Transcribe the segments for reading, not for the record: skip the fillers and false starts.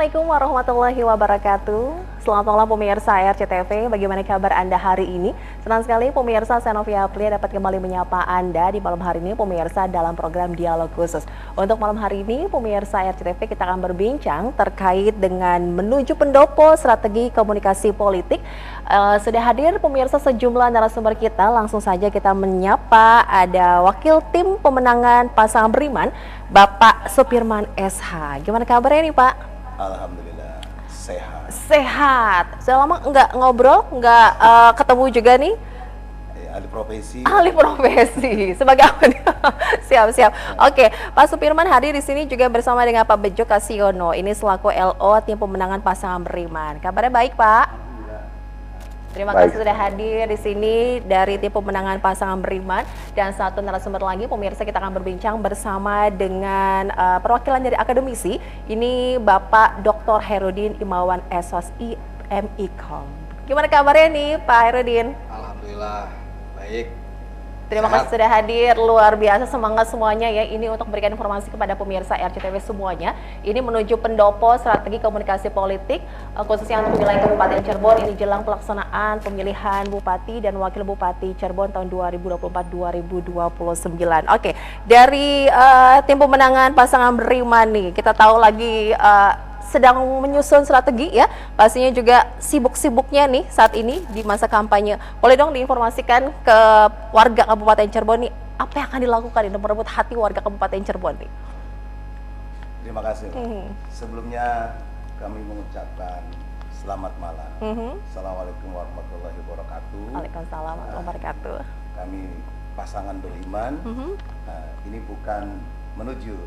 Assalamualaikum warahmatullahi wabarakatuh. Selamat malam pemirsa RCTV, bagaimana kabar Anda hari ini? Senang sekali pemirsa, saya Novia Aplia dapat kembali menyapa Anda di malam hari ini pemirsa dalam program Dialog Khusus. Untuk malam hari ini pemirsa RCTV kita akan berbincang terkait dengan menuju pendopo strategi komunikasi politik. Sudah hadir pemirsa sejumlah narasumber kita, langsung saja kita menyapa ada Wakil Tim Pemenangan Pasangan Beriman, Bapak Supirman SH. Gimana kabarnya nih Pak? Alhamdulillah sehat. Sehat. Sudah lama nggak ngobrol, nggak ketemu juga nih. Ahli profesi. Ahli profesi. Sebagai apa nih? Siap. Oke, Pak Supirman hadir di sini juga bersama dengan Pak Bejo Kasiono. Ini selaku LO Tim Pemenangan Pasangan Beriman. Kabarnya baik Pak? Terima kasih sudah hadir di sini dari Tim Pemenangan Pasangan Beriman. Dan satu narasumber lagi pemirsa, kita akan berbincang bersama dengan perwakilan dari akademisi. Ini Bapak Dr. Herudin Imawan SOSI MIKOM. Gimana kabarnya nih Pak Herudin? Alhamdulillah baik. Terima kasih sudah hadir, luar biasa semangat semuanya ya. Ini untuk memberikan informasi kepada pemirsa RCTV semuanya. Ini menuju pendopo strategi komunikasi politik, khususnya untuk wilayah Kabupaten Cirebon. Ini jelang pelaksanaan pemilihan Bupati dan Wakil Bupati Cirebon tahun 2024-2029. Oke, dari Tim Pemenangan Pasangan Beriman nih, kita tahu lagi sedang menyusun strategi ya, pastinya juga sibuk-sibuknya nih saat ini di masa kampanye. Boleh dong diinformasikan ke warga Kabupaten Cirebon nih, apa yang akan dilakukan untuk merebut hati warga Kabupaten Cirebon nih? Terima kasih. Sebelumnya kami mengucapkan selamat malam. Assalamualaikum warahmatullahi wabarakatuh. Waalaikumsalam warahmatullahi wabarakatuh. Kami pasangan beriman. Ini bukan menuju,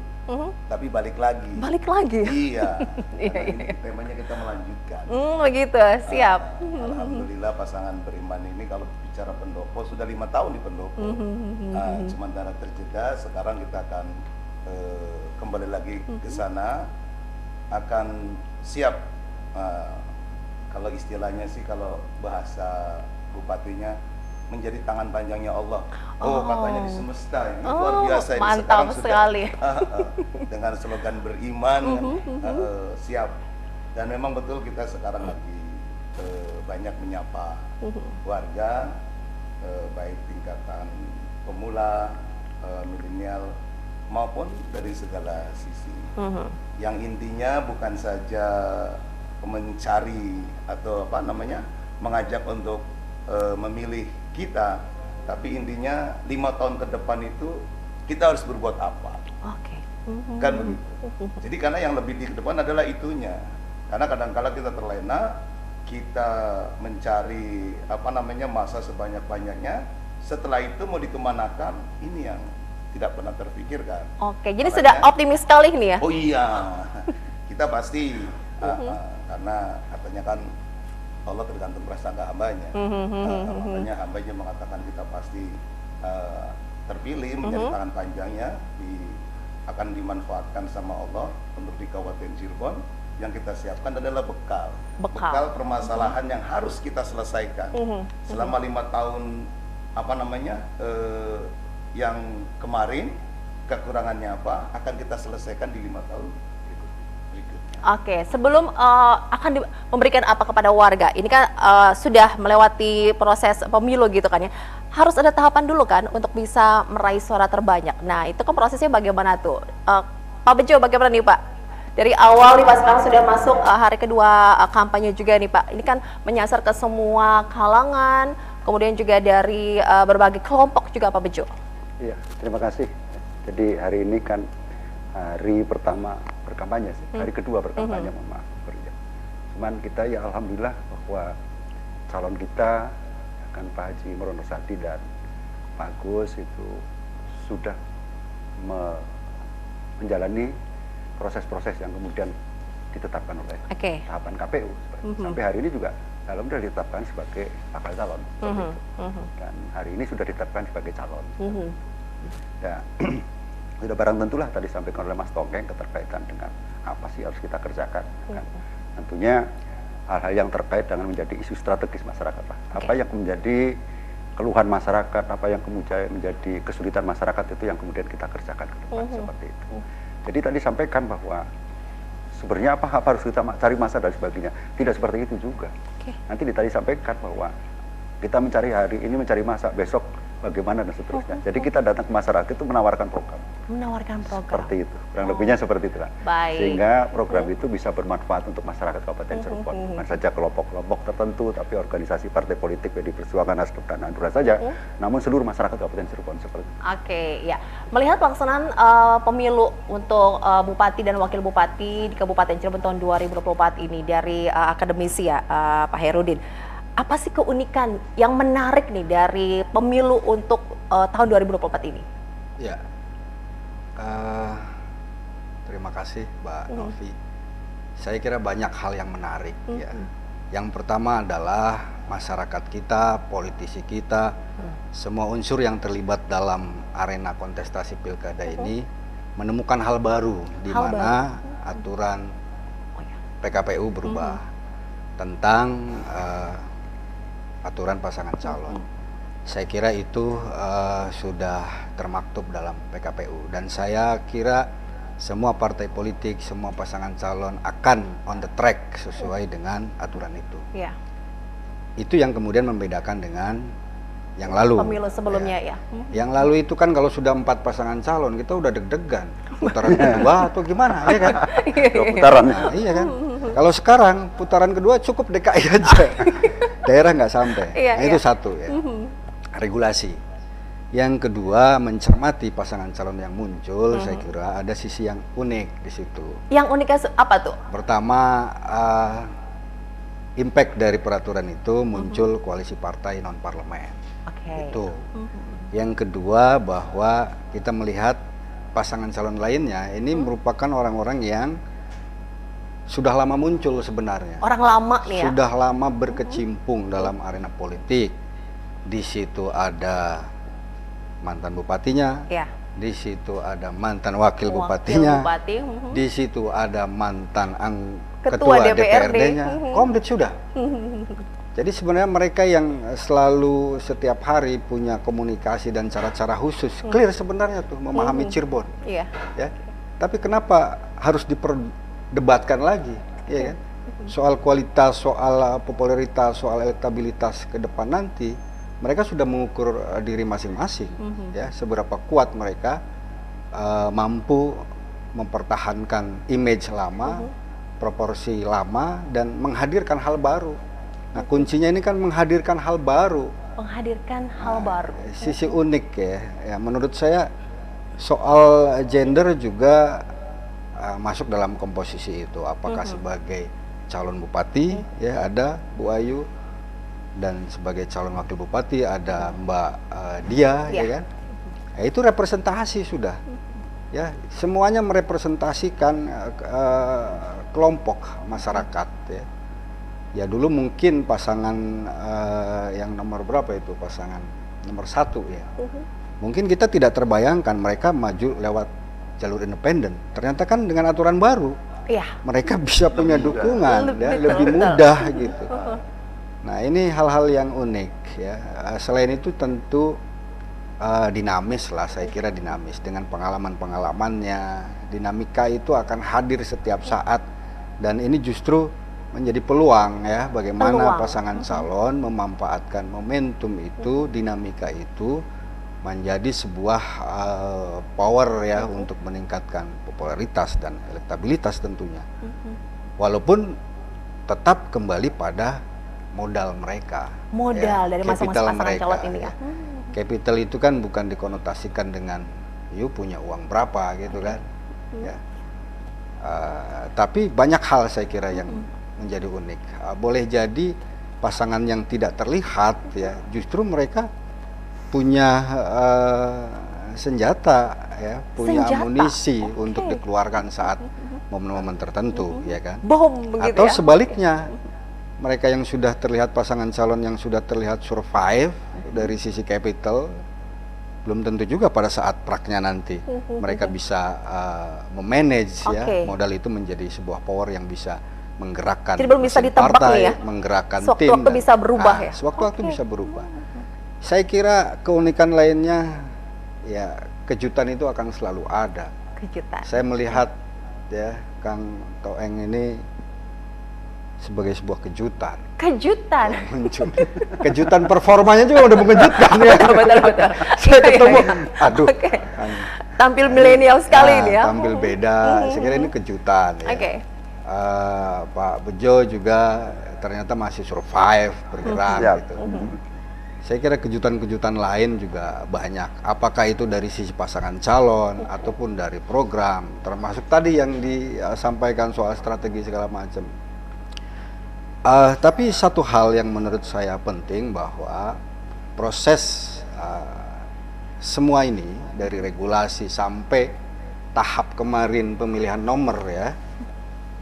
tapi balik lagi. Balik lagi? Iya. Ini temanya kita melanjutkan. Begitu, siap. Alhamdulillah pasangan beriman ini kalau bicara pendopo sudah 5 tahun di pendopo. Sementara terjeda, sekarang kita akan kembali lagi ke sana, akan siap. Kalau istilahnya sih, kalau bahasa bupatinya, menjadi tangan panjangnya Allah. Katanya di semesta ini luar biasa ini. Mantap sekali. Dengan slogan beriman, siap. Dan memang betul kita sekarang lagi banyak menyapa warga, baik tingkatan pemula, milenial, maupun dari segala sisi. Yang intinya bukan saja mencari atau mengajak untuk memilih kita, tapi intinya 5 tahun ke depan itu kita harus berbuat apa. Kan begitu. Jadi karena yang lebih di depan adalah itunya. Karena kadang-kala kita terlena, kita mencari masa sebanyak-banyaknya, setelah itu mau dikemanakan, ini yang tidak pernah terpikirkan. Jadi makanya, sudah optimis sekali nih ya? Oh iya, kita pasti karena katanya kan Allah tergantung prasangka hambanya. Makanya hambanya mengatakan kita pasti terpilih menjadi tangan panjangnya, akan dimanfaatkan sama Allah untuk di Kabupaten Cirebon. Yang kita siapkan adalah bekal permasalahan yang harus kita selesaikan selama 5 tahun yang kemarin. Kekurangannya apa akan kita selesaikan di 5 tahun berikutnya. Oke, sebelum akan memberikan apa kepada warga, ini kan sudah melewati proses pemilu gitu kan ya, harus ada tahapan dulu kan untuk bisa meraih suara terbanyak. Nah itu kan prosesnya bagaimana tuh? Pak Bejo, bagaimana nih Pak? Dari awal nih Pak, sekarang sudah masuk hari kedua kampanye juga nih Pak, ini kan menyasar ke semua kalangan, kemudian juga dari berbagai kelompok juga Pak Bejo. Iya, terima kasih. Jadi hari ini kan hari pertama berkampanye sih, hari kedua berkampanye, mohon maaf. Cuman kita ya alhamdulillah bahwa calon kita kan Pak Haji Imron Nursyadi dan Pak Agus itu sudah menjalani proses-proses yang kemudian ditetapkan oleh tahapan KPU. Sampai hari ini juga alhamdulillah ditetapkan sebagai bakal calon. Dan hari ini sudah ditetapkan sebagai calon. Ya, sudah barang tentulah tadi sampaikan oleh Mas Tongkeng keterkaitan dengan apa sih harus kita kerjakan. Kan? Tentunya hal-hal yang terkait dengan menjadi isu strategis masyarakat. Apa yang menjadi keluhan masyarakat, apa yang kemudian menjadi kesulitan masyarakat itu yang kemudian kita kerjakan ke depan seperti itu. Jadi tadi sampaikan bahwa sebenarnya apa harus kita cari masa dan sebagainya. Tidak seperti itu juga. Nanti tadi sampaikan bahwa kita mencari hari ini mencari masa, besok bagaimana dan seterusnya. Jadi kita datang ke masyarakat itu menawarkan program. Menawarkan program. Seperti itu, kurang lebihnya seperti itu lah. Baik. Sehingga program itu bisa bermanfaat untuk masyarakat Kabupaten Cirebon. Bukan saja kelompok-kelompok tertentu, tapi organisasi partai politik, PDI Perjuangan, Nasdem dan Hanura saja. Namun seluruh masyarakat Kabupaten Cirebon seperti itu. Oke, ya. Melihat pelaksanaan pemilu untuk Bupati dan Wakil Bupati di Kabupaten Cirebon tahun 2024 ini dari akademisi ya, Pak Hairudin. Apa sih keunikan yang menarik nih dari pemilu untuk tahun 2024 ini? Ya, terima kasih Mbak Novi. Saya kira banyak hal yang menarik ya. Yang pertama adalah masyarakat kita, politisi kita, semua unsur yang terlibat dalam arena kontestasi pilkada ini menemukan hal baru di mana aturan PKPU berubah tentang aturan pasangan calon. Saya kira itu sudah termaktub dalam PKPU dan saya kira semua partai politik, semua pasangan calon akan on the track sesuai dengan aturan itu. Ya. Itu yang kemudian membedakan dengan yang lalu. Pemilu sebelumnya ya. Yang lalu itu kan kalau sudah 4 pasangan calon kita udah deg-degan. Putaran kedua atau gimana, ya kan? Dua putaran. Nah, iya kan? Kalau sekarang putaran kedua cukup DKI aja. Daerah nggak sampai. Nah, itu satu ya. Regulasi. Yang kedua, mencermati pasangan calon yang muncul, saya kira ada sisi yang unik di situ. Yang uniknya apa tuh? Pertama, impact dari peraturan itu muncul koalisi partai non parlemen. Itu. Yang kedua, bahwa kita melihat pasangan calon lainnya ini merupakan orang-orang yang sudah lama muncul sebenarnya. Orang lama nih ya. Sudah lama berkecimpung dalam arena politik. Di situ ada mantan bupatinya. Ya. Di situ ada mantan wakil bupatinya. Bupati. Di situ ada mantan Ketua ketua DPRD. DPRD-nya. Komplit sudah. Jadi sebenarnya mereka yang selalu setiap hari punya komunikasi dan cara-cara khusus, clear sebenarnya tuh memahami Cirebon. Iya. Ya. Tapi kenapa harus diperdebatkan lagi, ya kan? Soal kualitas, soal popularitas, soal elektabilitas ke depan nanti, mereka sudah mengukur diri masing-masing, ya, seberapa kuat mereka mampu mempertahankan image lama, proporsi lama, dan menghadirkan hal baru. Nah, kuncinya ini kan menghadirkan hal baru. Menghadirkan hal baru. Sisi unik ya. Menurut saya soal gender juga masuk dalam komposisi itu. Apakah sebagai calon bupati ya ada Bu Ayu, dan sebagai calon wakil bupati ada Mbak Dia, ya kan? Ya, itu representasi sudah. Ya, semuanya merepresentasikan kelompok masyarakat ya. Ya dulu mungkin pasangan yang nomor berapa itu, pasangan nomor 1 ya. Mungkin kita tidak terbayangkan mereka maju lewat jalur independen. Ternyata kan dengan aturan baru, mereka bisa punya dukungan, lebih mudah gitu. Nah ini hal-hal yang unik ya. Selain itu tentu dinamis lah, saya kira dinamis dengan pengalaman-pengalamannya. Dinamika itu akan hadir setiap saat dan ini justru menjadi peluang ya, bagaimana pasangan calon memanfaatkan momentum itu, dinamika itu menjadi sebuah power ya untuk meningkatkan popularitas dan elektabilitas tentunya. Walaupun tetap kembali pada modal mereka. Modal ya, dari masing-masing pasangan calon ini ya. Capital itu kan bukan dikonotasikan dengan you punya uang berapa gitu kan. Ya. Tapi banyak hal saya kira yang menjadi unik. Boleh jadi pasangan yang tidak terlihat ya, justru mereka punya senjata ya, punya amunisi untuk dikeluarkan saat momen-momen tertentu ya kan. Bom begitu. Atau ya? Sebaliknya, mereka yang sudah terlihat pasangan calon yang sudah terlihat survive dari sisi capital, belum tentu juga pada saat praknya nanti mereka bisa memanage ya modal itu menjadi sebuah power yang bisa menggerakkan. Jadi belum bisa ditebak partai, ya? menggerakkan Sewaktu tim. Waktu bisa berubah ya? Sewaktu-waktu bisa berubah. Saya kira keunikan lainnya ya, kejutan itu akan selalu ada. Kejutan. Saya melihat ya Kang Toeng ini sebagai sebuah kejutan. Kejutan. Muncul. Kejutan performanya juga udah mengejutkan ya. Betul. Saya ketemu, aduh. Oke. Kang, Tampil milenial sekali ini ya. tampil beda. Saya kira ini kejutan ya. Oke. Pak Bejo juga ternyata masih survive, bergerak Siap. gitu. Saya kira kejutan-kejutan lain juga banyak. Apakah itu dari sisi pasangan calon ataupun dari program, termasuk tadi yang disampaikan soal strategi segala macam. Tapi satu hal yang menurut saya penting bahwa proses semua ini dari regulasi sampai tahap kemarin pemilihan nomor ya,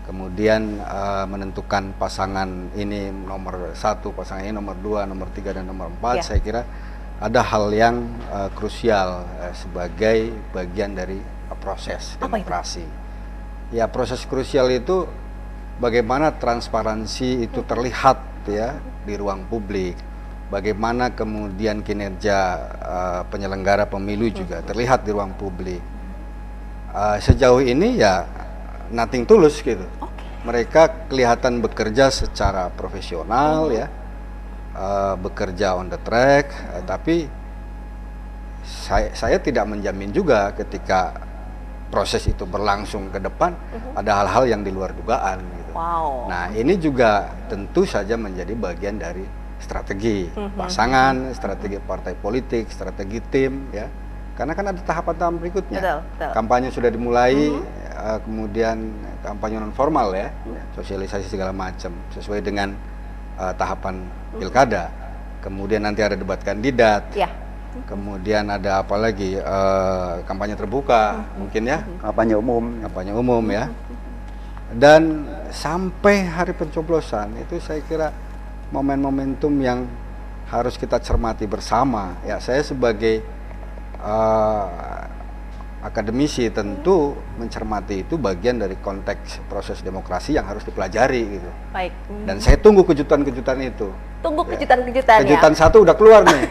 kemudian menentukan pasangan ini nomor 1, pasangan ini nomor 2, nomor 3 dan nomor 4, Ya. saya kira ada hal yang krusial sebagai bagian dari proses Apa itu? demokrasi. Ya, proses krusial itu bagaimana transparansi itu terlihat ya di ruang publik. Bagaimana kemudian kinerja penyelenggara pemilu juga terlihat di ruang publik. Sejauh ini ya nothing tulus gitu. Mereka kelihatan bekerja secara profesional ya, bekerja on the track, tapi saya tidak menjamin juga ketika proses itu berlangsung ke depan ada hal-hal yang di luar dugaan gitu. Wow. Nah, ini juga tentu saja menjadi bagian dari strategi pasangan, strategi partai politik, strategi tim ya. Karena kan ada tahapan-tahapan berikutnya. Betul. Kampanye sudah dimulai, kemudian kampanye non formal ya, sosialisasi segala macam sesuai dengan tahapan pilkada. Kemudian nanti ada debat kandidat. Ya. Kemudian ada apa lagi? Kampanye terbuka mungkin ya, kampanye umum ya. Dan sampai hari pencoblosan itu saya kira momentum yang harus kita cermati bersama. Ya, saya sebagai akademisi tentu mencermati itu bagian dari konteks proses demokrasi yang harus dipelajari gitu. Baik. Dan saya tunggu kejutan-kejutan itu. Tunggu kejutan-kejutan ya. Kejutan satu udah keluar nih,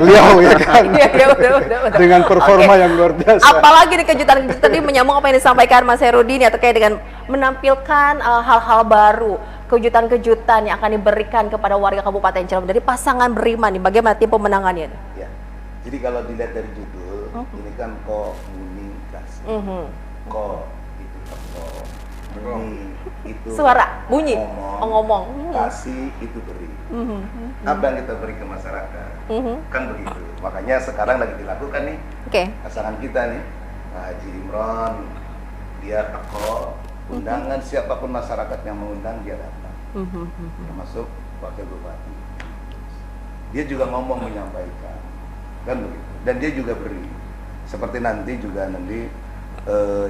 beliau ya kan. Iya, betul. Dengan performa Oke. yang luar biasa. Apalagi nih kejutan-kejutan ini menyambung apa yang disampaikan Mas Herudin ya terkait dengan menampilkan hal-hal baru, kejutan-kejutan yang akan diberikan kepada warga Kabupaten Cirebon dari pasangan beriman nih. Bagaimana tim pemenangannya? Ya. Jadi kalau dilihat dari judul, ini kan komunikasi. Ko itu teko, bunyi itu Suara, bunyi, ngomong. kasih itu beri. Apa yang kita beri ke masyarakat, kan begitu. Makanya sekarang lagi dilakukan nih Oke. pasangan kita nih, Pak Haji Imron, dia teko, undangan siapapun masyarakat yang mengundang dia datang, termasuk wakil bupati. Dia juga ngomong menyampaikan, kan begitu. Dan dia juga beri. Seperti nanti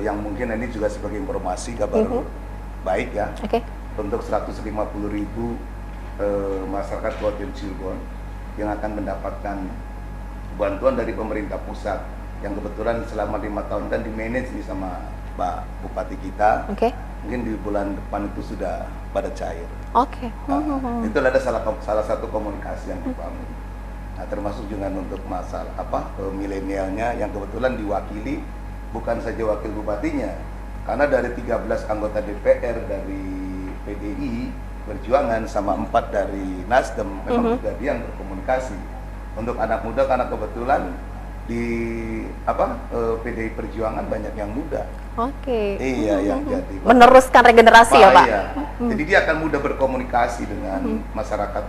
yang mungkin ini juga sebagai informasi kabar baik ya, untuk 150.000 masyarakat Kabupaten Cirebon yang akan mendapatkan bantuan dari pemerintah pusat yang kebetulan selama 5 tahun kan dimanage nih sama Pak Bupati kita. Mungkin di bulan depan itu sudah pada cair. Itu ada salah satu komunikasi yang dibangun. Nah, termasuk juga untuk masalah milenialnya yang kebetulan diwakili bukan saja wakil bupatinya, karena dari 13 anggota DPR dari PDI Perjuangan sama 4 dari Nasdem memang juga dia yang berkomunikasi untuk anak muda, karena kebetulan di PDI Perjuangan banyak yang muda. Iya, yang jadi Meneruskan regenerasi ya, Pak. Iya. Jadi dia akan mudah berkomunikasi dengan masyarakat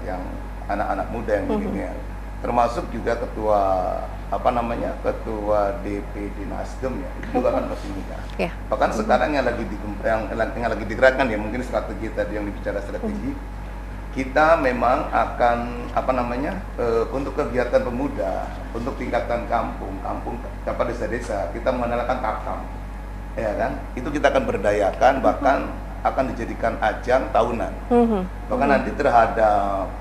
yang anak-anak muda yang milenial. Termasuk juga ketua DPD Nasdem ya, itu juga kan masih muda. Bahkan sekarang yang lagi digerakkan ya, mungkin strategi tadi yang dibicara strategi, kita memang akan untuk kegiatan pemuda, untuk tingkatan kampung desa-desa, kita mengandalkan Tarkam, ya kan? Itu kita akan berdayakan, bahkan akan dijadikan ajang tahunan. Bahkan nanti terhadap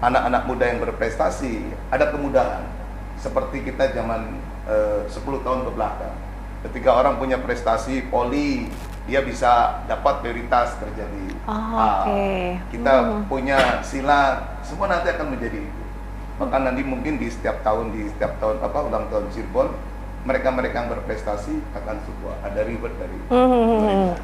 anak-anak muda yang berprestasi ada kemudahan. Seperti kita zaman 10 tahun ke belakang, ketika orang punya prestasi poli, dia bisa dapat prioritas kerja di kita punya silat, semua nanti akan menjadi itu. Bahkan nanti mungkin di setiap tahun ulang tahun Cirebon, mereka-mereka yang berprestasi akan sebuah ada reward dari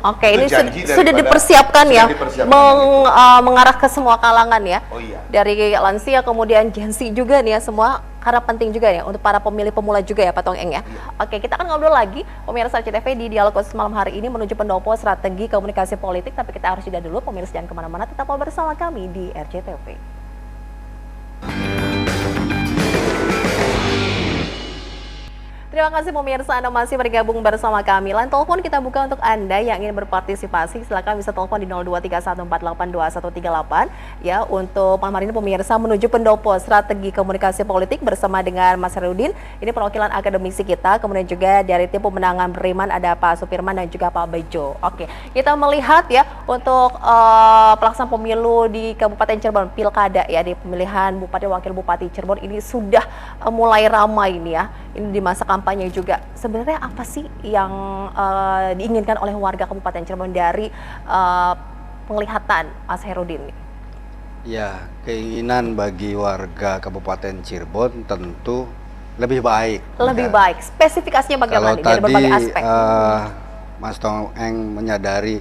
Oke, Itu ini janji sudah daripada- dipersiapkan ya, sudah dipersiapkan mengarah ke semua kalangan ya. Oh iya. Dari lansia kemudian Gen Z juga nih ya, semua karena penting juga ya untuk para pemilih pemula juga ya Pak Tong Eng ya. Oke, kita akan ngobrol lagi pemirsa RCTV di Dialog Khusus malam hari ini menuju pendopo strategi komunikasi politik, tapi kita harus jeda dulu. Pemirsa jangan kemana-mana, tetap bersama kami di RCTV. Terima kasih pemirsa, Anda masih bergabung bersama kami. Line telepon kita buka untuk Anda yang ingin berpartisipasi. Silakan bisa telepon di 0231482138 ya. Untuk malam hari ini pemirsa menuju pendopo strategi komunikasi politik bersama dengan Mas Herudin. Ini perwakilan akademisi kita. Kemudian juga dari tim pemenangan beriman ada Pak Supirman dan juga Pak Bejo. Oke, kita melihat ya untuk pelaksanaan pemilu di Kabupaten Cirebon, pilkada ya, di pemilihan Bupati Wakil Bupati Cirebon ini sudah mulai ramai ini ya. Ini di masa kampanye juga. Sebenarnya apa sih yang diinginkan oleh warga Kabupaten Cirebon dari penglihatan Mas Herudin? Ya, keinginan bagi warga Kabupaten Cirebon tentu lebih baik. Lebih Ya. baik. Spesifikasinya bagaimana Kalau dari berbagai tadi aspek? Mas Tong Eng menyadari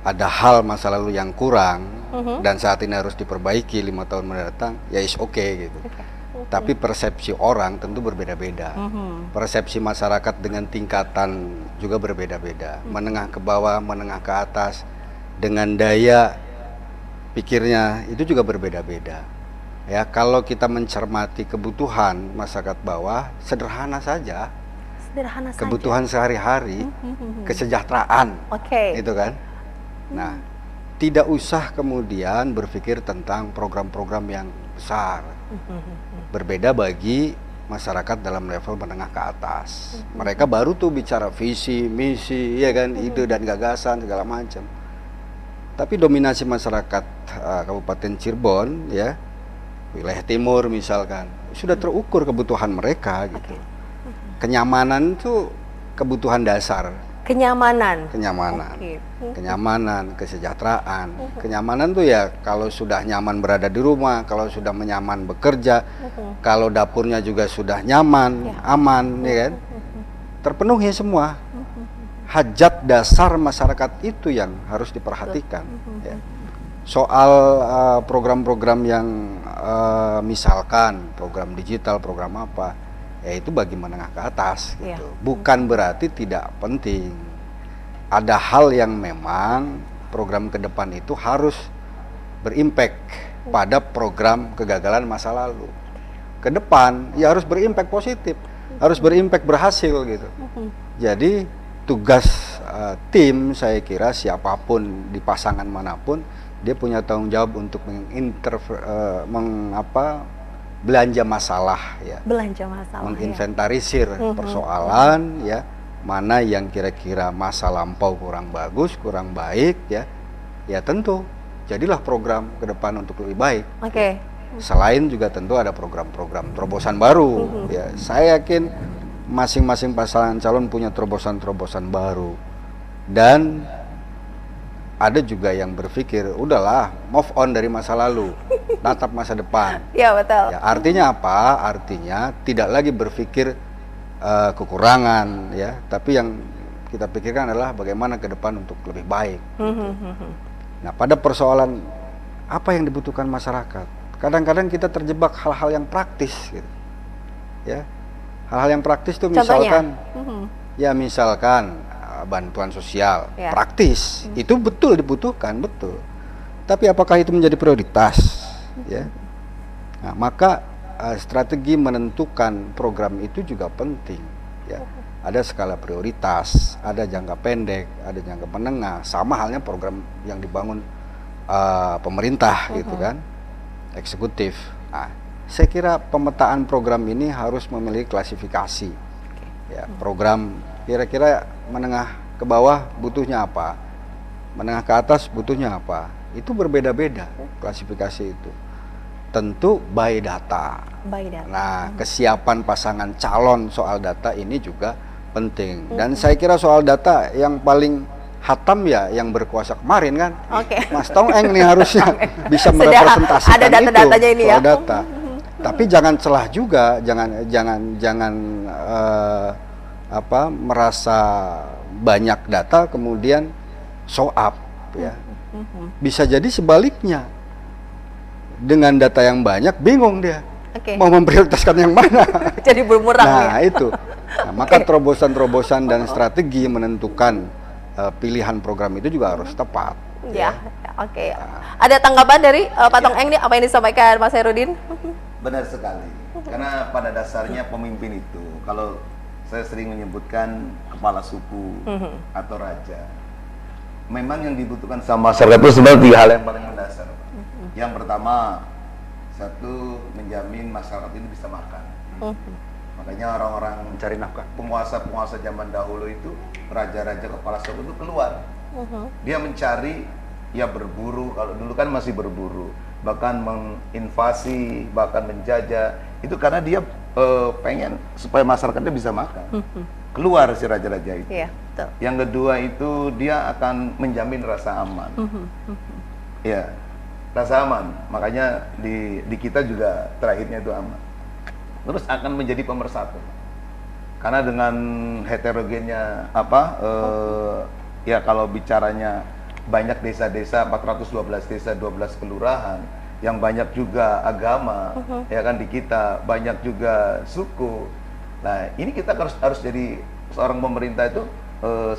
ada hal masa lalu yang kurang dan saat ini harus diperbaiki 5 tahun mendatang, ya is okay gitu. Tapi persepsi orang tentu berbeda-beda. Persepsi masyarakat dengan tingkatan juga berbeda-beda. Menengah ke bawah, menengah ke atas, dengan daya pikirnya itu juga berbeda-beda. Ya, kalau kita mencermati kebutuhan masyarakat bawah, sederhana saja. Sederhana saja. Kebutuhan sehari-hari, kesejahteraan, Oke. itu kan. Nah, tidak usah kemudian berpikir tentang program-program yang besar. Berbeda bagi masyarakat dalam level menengah ke atas. Mereka baru tuh bicara visi, misi, ya kan, ide dan gagasan segala macam. Tapi dominasi masyarakat Kabupaten Cirebon, ya, wilayah timur misalkan, sudah terukur kebutuhan mereka gitu. Kenyamanan itu kebutuhan dasar. Kenyamanan. Kenyamanan, Oke. kenyamanan, kesejahteraan. Kenyamanan tuh ya kalau sudah nyaman berada di rumah, kalau sudah nyaman bekerja, kalau dapurnya juga sudah nyaman, aman, ya kan? Terpenuhi semua. Hajat dasar masyarakat itu yang harus diperhatikan. Ya. Soal program-program yang misalkan program digital, program apa, ya itu bagi menengah ke atas gitu. Bukan berarti tidak penting. Ada hal yang memang program ke depan itu harus berimpact pada program kegagalan masa lalu. Ke depan ya harus berimpact positif, harus berimpact berhasil gitu. Jadi tugas tim, saya kira siapapun di pasangan manapun, dia punya tanggung jawab untuk belanja masalah ya. Belanja masalah. Menginventarisir persoalan ya, mana yang kira-kira masa lampau kurang bagus, kurang baik ya. Ya tentu jadilah program ke depan untuk lebih baik. Oke. Selain juga tentu ada program-program terobosan baru ya. Saya yakin masing-masing pasangan calon punya terobosan-terobosan baru. Dan ada juga yang berpikir, udahlah, move on dari masa lalu, tatap masa depan. Iya, betul. Ya, artinya apa? Artinya tidak lagi berpikir kekurangan, ya, tapi yang kita pikirkan adalah bagaimana ke depan untuk lebih baik. Gitu. Nah, pada persoalan apa yang dibutuhkan masyarakat, kadang-kadang kita terjebak hal-hal yang praktis, gitu. Ya, hal-hal yang praktis itu misalkan, ya misalkan bantuan sosial, praktis, itu betul dibutuhkan, betul. Tapi apakah itu menjadi prioritas? Ya, nah, maka strategi menentukan program itu juga penting. Ya, ada skala prioritas, ada jangka pendek, ada jangka menengah. Sama halnya program yang dibangun pemerintah, gitu kan, eksekutif. Nah, saya kira pemetaan program ini harus memiliki klasifikasi. Ya, program kira-kira menengah ke bawah butuhnya apa, menengah ke atas butuhnya apa, itu berbeda-beda klasifikasi itu. Tentu by data. Nah, kesiapan pasangan calon soal data ini juga penting. Dan saya kira soal data yang paling hatam ya yang berkuasa kemarin kan, Mas Tong Eng nih harusnya bisa merepresentasikan ada data-datanya ini soal ya. data. Tapi jangan celah juga, jangan merasa banyak data kemudian show up ya. Bisa jadi sebaliknya. Dengan data yang banyak bingung dia. Mau memprioritaskan yang mana. Jadi bumerang Nah, itu. Nah, maka terobosan-terobosan dan strategi menentukan pilihan program itu juga harus tepat. Ya, oke. Ada tanggapan dari Pak Tong Eng nih apa yang disampaikan Mas Herudin? Benar sekali. Karena pada dasarnya pemimpin itu, kalau saya sering menyebutkan kepala suku atau raja, memang yang dibutuhkan sama masyarakat itu sebenarnya 3 hal yang paling mendasar. Yang pertama, satu, menjamin masyarakat ini bisa makan. Makanya orang-orang Mencari nafkah. penguasa-penguasa zaman dahulu itu, raja-raja kepala suku itu keluar. Dia mencari, ya berburu, kalau dulu kan masih berburu, bahkan menginvasi, bahkan menjajah, itu karena dia pengen supaya masyarakatnya bisa makan. Keluar si raja-raja itu. Iya, betul. Yang kedua itu dia akan menjamin rasa aman. Ya, rasa aman. Makanya di kita juga terakhirnya itu aman. Terus akan menjadi pemersatu. Karena dengan heterogennya ya kalau bicaranya banyak desa-desa, 412 desa, 12 kelurahan, yang banyak juga agama, ya kan di kita, banyak juga suku. Nah, ini kita harus jadi seorang pemerintah itu,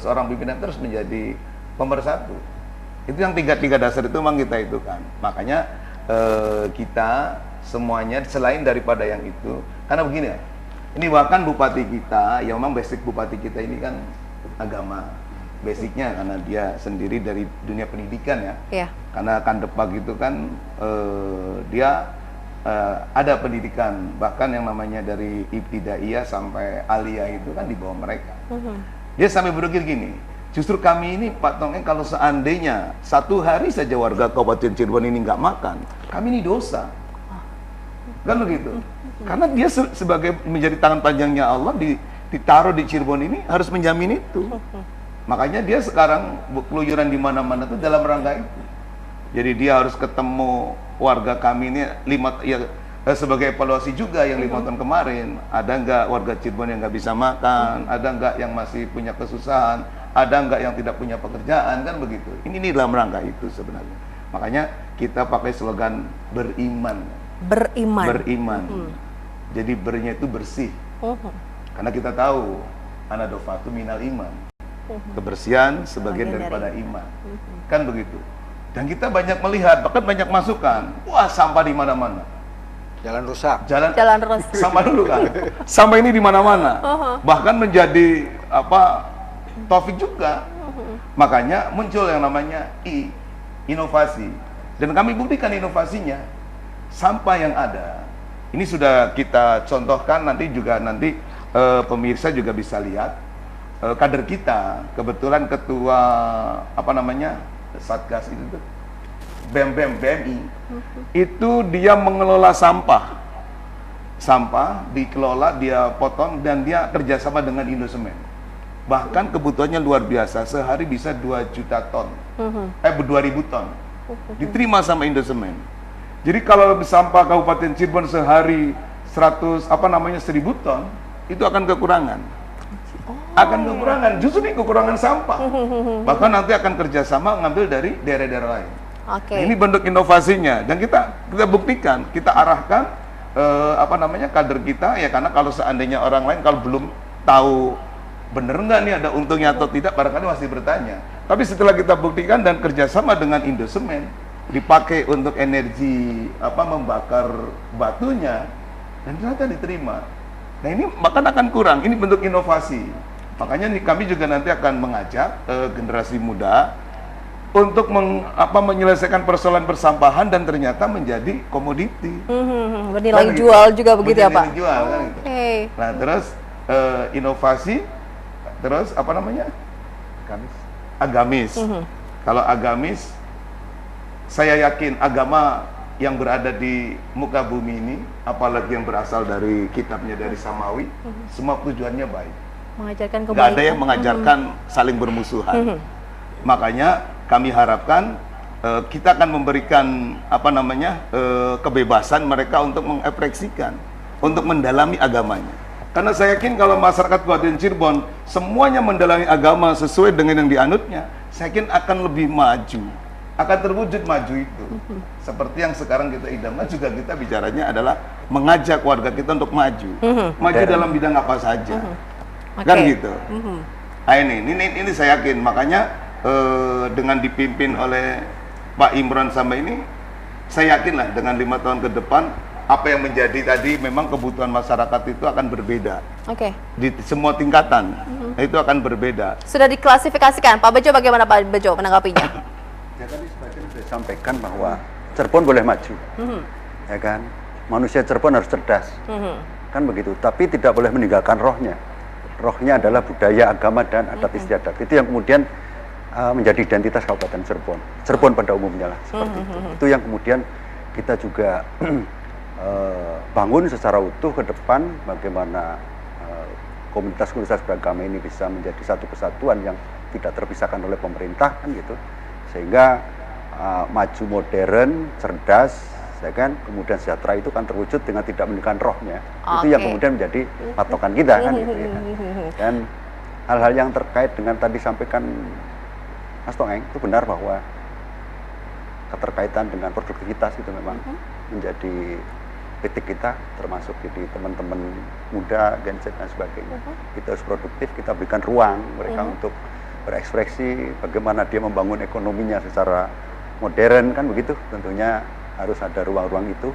seorang pimpinan itu harus menjadi pemersatu. Itu yang tiga dasar itu memang kita itu kan. Makanya kita semuanya selain daripada yang itu, karena begini ya, ini bahkan bupati kita, yang memang basic bupati kita ini kan agama. Basicnya karena dia sendiri dari dunia pendidikan ya. Iya. Karena Kandepak itu kan dia ada pendidikan, bahkan yang namanya dari ibtidaiyah sampai aliyah itu kan di bawah mereka. Dia sampai berpikir gini, justru kami ini Pak Tong Eng, kalau seandainya satu hari saja warga Kabupaten Cirebon ini nggak makan, kami ini dosa. Kan begitu. Karena dia sebagai menjadi tangan panjangnya Allah ditaruh di Cirebon ini harus menjamin itu. Makanya dia sekarang keluyuran di mana-mana itu dalam rangka itu. Jadi dia harus ketemu warga kami ini sebagai evaluasi juga yang 5 tahun kemarin. Ada nggak warga Cirebon yang nggak bisa makan? Ada nggak yang masih punya kesusahan? Ada nggak yang tidak punya pekerjaan? Kan begitu. Ini dalam rangka itu sebenarnya. Makanya kita pakai slogan beriman. Beriman. Beriman. Jadi bernya itu bersih. Karena kita tahu anadofatu minal iman. Kebersihan sebagian daripada iman. Kan begitu. Dan kita banyak melihat, bahkan banyak masukan. Wah, sampah di mana-mana. Jalan rusak. Jalan rusak. Sampah dulu kan. Sampah ini di mana-mana. Bahkan menjadi topik juga. Makanya muncul yang namanya inovasi. Dan kami buktikan inovasinya. Sampah yang ada. Ini sudah kita contohkan, nanti pemirsa juga bisa lihat. Kader kita, kebetulan ketua Satgas itu tuh, BMI, itu dia mengelola sampah dikelola, dia potong dan dia kerjasama dengan Indosemen. Bahkan kebutuhannya luar biasa, sehari bisa 2 juta ton, 2.000 ton, diterima sama Indosemen. Jadi kalau sampah Kabupaten Cirebon sehari 1.000 ton, itu akan kekurangan. Justru ini kekurangan sampah. Bahkan nanti akan kerjasama ngambil dari daerah-daerah lain. Nah, ini bentuk inovasinya dan kita buktikan, kita arahkan kader kita ya, karena kalau seandainya orang lain kalau belum tahu bener nggak nih ada untungnya atau tidak, barangkali masih bertanya. Tapi setelah kita buktikan dan kerjasama dengan Indosemen, dipakai untuk energi membakar batunya, dan ternyata diterima. Nah, ini bahkan akan kurang. Ini bentuk inovasi. Makanya kami juga nanti akan mengajak generasi muda untuk menyelesaikan persoalan persampahan dan ternyata menjadi komoditi. Bernilai jual juga begitu ya Pak? Bernilai jual kan gitu. Nah, terus inovasi, terus agamis. Kalau agamis, saya yakin agama yang berada di muka bumi ini, apalagi yang berasal dari kitabnya dari Samawi, semua tujuannya baik. Mengajarkan kebaikan. Nggak ada yang mengajarkan saling bermusuhan. Makanya kami harapkan kita akan memberikan kebebasan mereka untuk mengekspresikan, untuk mendalami agamanya. Karena saya yakin kalau masyarakat Kabupaten Cirebon semuanya mendalami agama sesuai dengan yang dianutnya, saya yakin akan lebih maju, akan terwujud maju itu. Seperti yang sekarang kita idamkan juga, kita bicaranya adalah mengajak warga kita untuk maju, maju dalam bidang apa saja, kan gitu. Nah, ini saya yakin, makanya dengan dipimpin oleh Pak Imran sama ini, saya yakin lah dengan 5 tahun ke depan apa yang menjadi tadi memang kebutuhan masyarakat itu akan berbeda. Di semua tingkatan itu akan berbeda. Sudah diklasifikasikan, Pak Bejo, bagaimana Pak Bejo menanggapinya? Ya tadi sebagian sudah sampaikan bahwa Cirebon boleh maju, ya kan? Manusia Cirebon harus cerdas, kan begitu. Tapi tidak boleh meninggalkan rohnya. Rohnya adalah budaya, agama, dan adat istiadat. Itu yang kemudian menjadi identitas Kabupaten Cirebon. Cirebon pada umumnya lah seperti itu. Itu yang kemudian kita juga bangun secara utuh ke depan, bagaimana komunitas-komunitas beragama ini bisa menjadi satu kesatuan yang tidak terpisahkan oleh pemerintah, kan gitu. Sehingga maju, modern, cerdas, ya kan, kemudian sejahtera itu kan terwujud dengan tidak meninggalkan rohnya. Itu yang kemudian menjadi patokan kita, kan gitu ya. Dan hal-hal yang terkait dengan tadi sampaikan Mas Tongeng, itu benar bahwa keterkaitan dengan produktivitas itu memang menjadi titik kita, termasuk di teman-teman muda, Gen Z dan sebagainya. Kita harus produktif, kita berikan ruang mereka untuk berekspresi, bagaimana dia membangun ekonominya secara modern, kan begitu. Tentunya harus ada ruang-ruang itu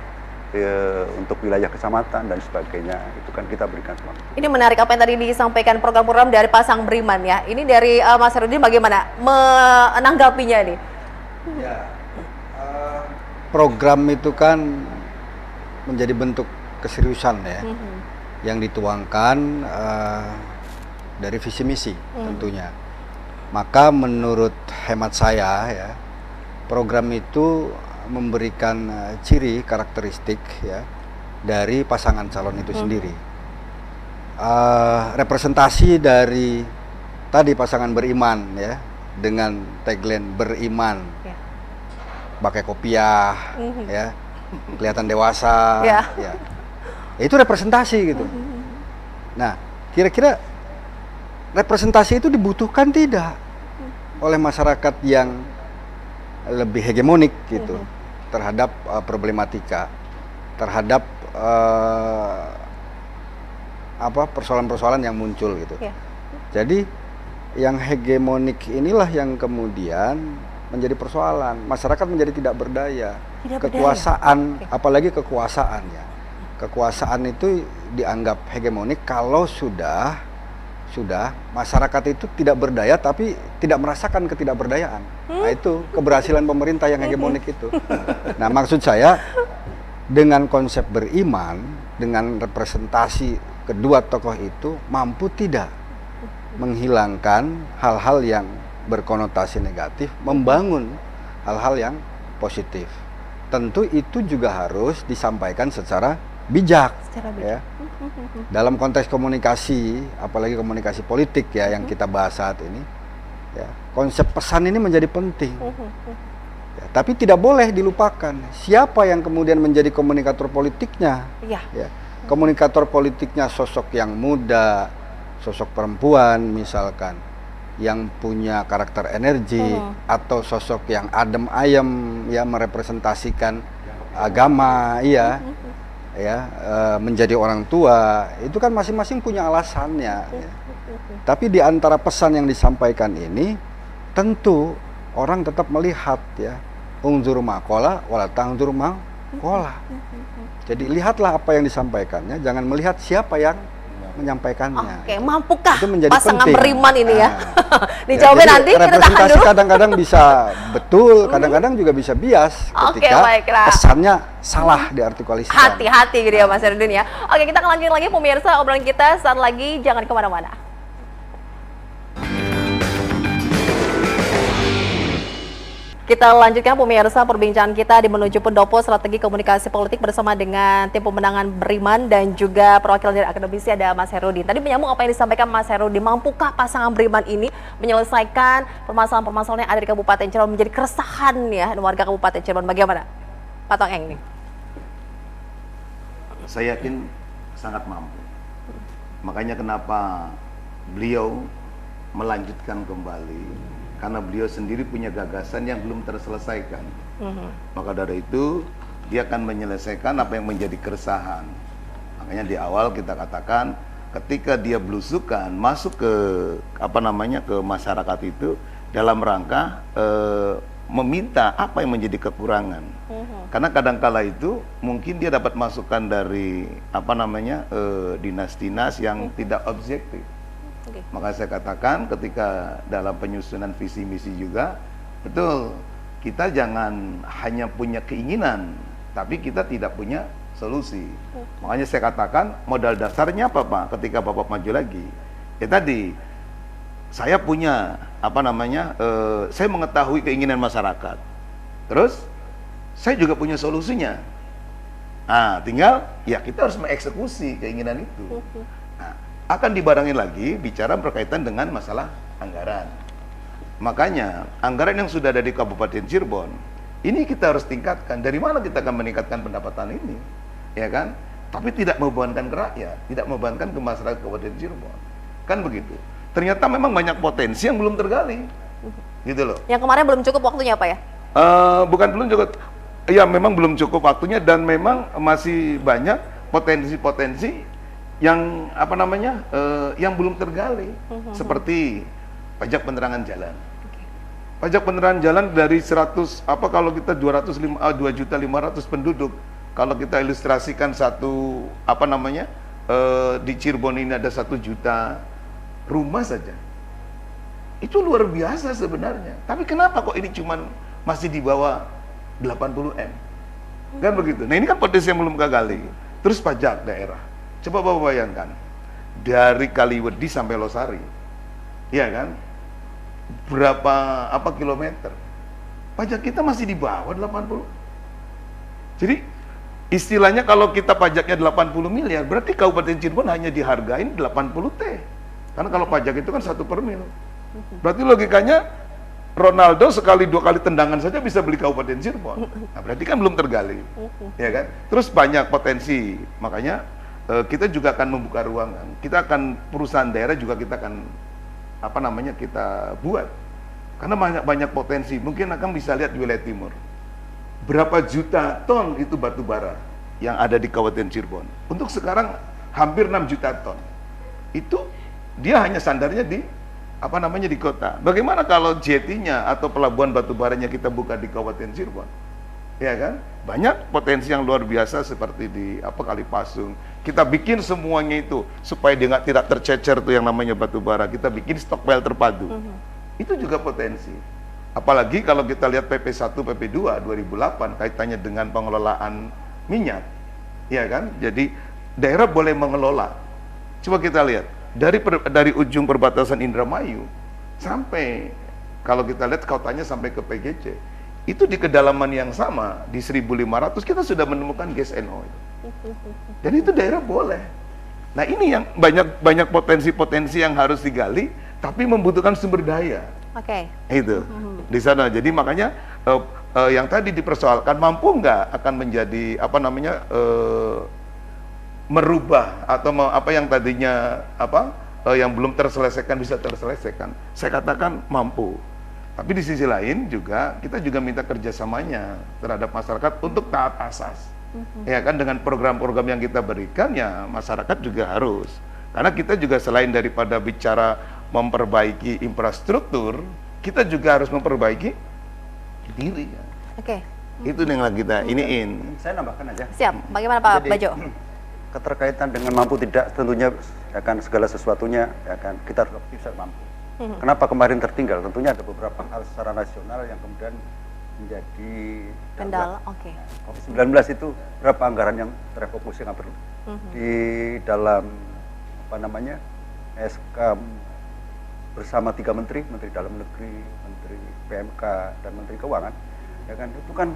untuk wilayah kecamatan dan sebagainya, itu kan kita berikan ruang. Ini menarik apa yang tadi disampaikan program-program dari Pasang Beriman ya. Ini dari Mas Herudin bagaimana menanggapinya nih? Ya, program itu kan menjadi bentuk keseriusan ya, yang dituangkan dari visi misi tentunya. Maka menurut hemat saya ya, program itu memberikan ciri karakteristik ya dari pasangan calon itu sendiri. Representasi dari tadi pasangan beriman ya, dengan tagline beriman, pakai kopiah, ya, kelihatan dewasa, ya, itu representasi gitu. Nah, kira-kira representasi itu dibutuhkan tidak oleh masyarakat yang lebih hegemonik gitu terhadap problematika, terhadap persoalan-persoalan yang muncul gitu. Jadi yang hegemonik inilah yang kemudian menjadi persoalan. Masyarakat menjadi tidak berdaya. Kekuasaan, apalagi kekuasaannya. Kekuasaan itu dianggap hegemonik kalau sudah masyarakat itu tidak berdaya tapi tidak merasakan ketidakberdayaan. Nah, itu keberhasilan pemerintah yang hegemonik itu. Nah, maksud saya dengan konsep beriman, dengan representasi kedua tokoh itu mampu tidak menghilangkan hal-hal yang berkonotasi negatif, membangun hal-hal yang positif. Tentu itu juga harus disampaikan secara bijak. Ya. Dalam konteks komunikasi, apalagi komunikasi politik ya yang kita bahas saat ini, ya, konsep pesan ini menjadi penting. Ya, tapi tidak boleh dilupakan siapa yang kemudian menjadi komunikator politiknya. Ya. Komunikator politiknya sosok yang muda, sosok perempuan misalkan, yang punya karakter energi, atau sosok yang adem ayem ya merepresentasikan agama, iya. Ya, menjadi orang tua itu kan masing-masing punya alasannya ya. Tapi di antara pesan yang disampaikan ini tentu orang tetap melihat ya, unzur maqala wala tanzur maqala. Jadi lihatlah apa yang disampaikannya, jangan melihat siapa yang menyampaikannya. Oke, mampukah itu menjadi pasangan penting. beriman ini ya? Ya, Dijawabin nanti, kita tahan representasi dulu. kadang-kadang bisa betul, kadang-kadang juga bisa bias ketika baiklah. pesannya salah diartikulasikan. Hati-hati gitu ya Mas Herudin ya. Oke, kita akan lanjut lagi pemirsa obrolan kita saat lagi, jangan kemana-mana. Kita lanjutkan pemirsa perbincangan kita di menuju pendopo strategi komunikasi politik bersama dengan tim pemenangan Beriman dan juga perwakilan dari akademisi ada Mas Herudin. Tadi menyambung apa yang disampaikan Mas Herudin, mampukah pasangan Beriman ini menyelesaikan permasalahan-permasalahan yang ada di Kabupaten Cirebon menjadi keresahan ya warga Kabupaten Cirebon? Bagaimana Pak Tongeng nih? Saya yakin sangat mampu. Makanya kenapa beliau melanjutkan kembali, karena beliau sendiri punya gagasan yang belum terselesaikan. Maka dari itu dia akan menyelesaikan apa yang menjadi keresahan. Makanya di awal kita katakan ketika dia belusukan masuk ke ke masyarakat itu dalam rangka meminta apa yang menjadi kekurangan. Karena kadangkala itu mungkin dia dapat masukan dari dinas-dinas yang tidak objektif. Maka saya katakan ketika dalam penyusunan visi misi juga betul, kita jangan hanya punya keinginan tapi kita tidak punya solusi. Makanya saya katakan modal dasarnya apa Pak ketika Bapak maju lagi? Ya tadi saya punya saya mengetahui keinginan masyarakat. Terus saya juga punya solusinya. Nah, tinggal ya kita harus mengeksekusi keinginan itu. Nah, akan dibarengin lagi bicara berkaitan dengan masalah anggaran. Makanya anggaran yang sudah ada di Kabupaten Cirebon ini kita harus tingkatkan. Dari mana kita akan meningkatkan pendapatan ini? Ya kan? Tapi tidak membebankan ke rakyat, tidak membebankan ke masyarakat Kabupaten Cirebon. Kan begitu. Ternyata memang banyak potensi yang belum tergali. Gitu loh. Yang kemarin belum cukup waktunya Pak ya? Bukan belum cukup. Ya memang belum cukup waktunya dan memang masih banyak potensi-potensi yang yang belum tergali. Seperti pajak penerangan jalan. Pajak penerangan jalan dari 2.500.000 penduduk. Kalau kita ilustrasikan di Cirebon ini ada 1 juta rumah saja. Itu luar biasa sebenarnya. Tapi kenapa kok ini cuman masih di bawah 80 M? Kan begitu. Nah ini kan potensi yang belum kegali. Terus pajak daerah. Coba Bapak bayangkan. Dari Kaliwedi sampai Losari. Iya kan? Berapa kilometer? Pajak kita masih di bawah 80. Jadi istilahnya kalau kita pajaknya 80 miliar, berarti Kabupaten Cirebon hanya dihargain 80 T. Karena kalau pajak itu kan 1 per mil. Berarti logikanya Ronaldo sekali 2 kali tendangan saja bisa beli Kabupaten Cirebon. Nah, berarti kan belum tergali. Ya kan? Terus banyak potensi. Makanya kita juga akan membuka ruangan. Perusahaan daerah juga kita akan kita buat. Karena banyak potensi. Mungkin akan bisa lihat di wilayah timur. Berapa juta ton itu batu bara yang ada di Kabupaten Cirebon. Untuk sekarang hampir 6 juta ton. Itu dia hanya sandarnya di di kota. Bagaimana kalau jetinya atau pelabuhan batu baranya kita buka di Kabupaten Cirebon? Ya kan? Banyak potensi yang luar biasa seperti di Kalipasung. Kita bikin semuanya itu supaya dia tidak tercecer tuh yang namanya batu bara. Kita bikin stockpile terpadu. Itu juga potensi. Apalagi kalau kita lihat PP1, PP2 2008 kaitannya dengan pengelolaan minyak. Ya kan? Jadi daerah boleh mengelola. Coba kita lihat dari ujung perbatasan Indramayu sampai kalau kita lihat kotanya sampai ke PGC. Itu di kedalaman yang sama di 1.500 kita sudah menemukan gas NO. Dan itu daerah boleh. Nah, ini yang banyak potensi-potensi yang harus digali tapi membutuhkan sumber daya. Oke. Itu di sana. Jadi makanya yang tadi dipersoalkan mampu nggak akan menjadi merubah atau apa yang tadinya yang belum terselesaikan bisa terselesaikan. Saya katakan mampu. Tapi di sisi lain juga kita juga minta kerjasamanya terhadap masyarakat untuk taat asas. Ya kan, dengan program-program yang kita berikan ya masyarakat juga harus. Karena kita juga selain daripada bicara memperbaiki infrastruktur, kita juga harus memperbaiki diri. Oke. Itu yang lagi kita iniin. Saya nambahkan aja. Siap. Bagaimana Pak Bajo? Keterkaitan dengan mampu tidak tentunya akan segala sesuatunya akan kita harus bisa mampu. Kenapa kemarin tertinggal? Tentunya ada beberapa hal secara nasional yang kemudian menjadi kendala. Oke. COVID-19 itu berapa anggaran yang terefocusing yang perlu di dalam SK bersama 3 menteri dalam negeri, menteri PMK dan menteri keuangan, ya kan itu kan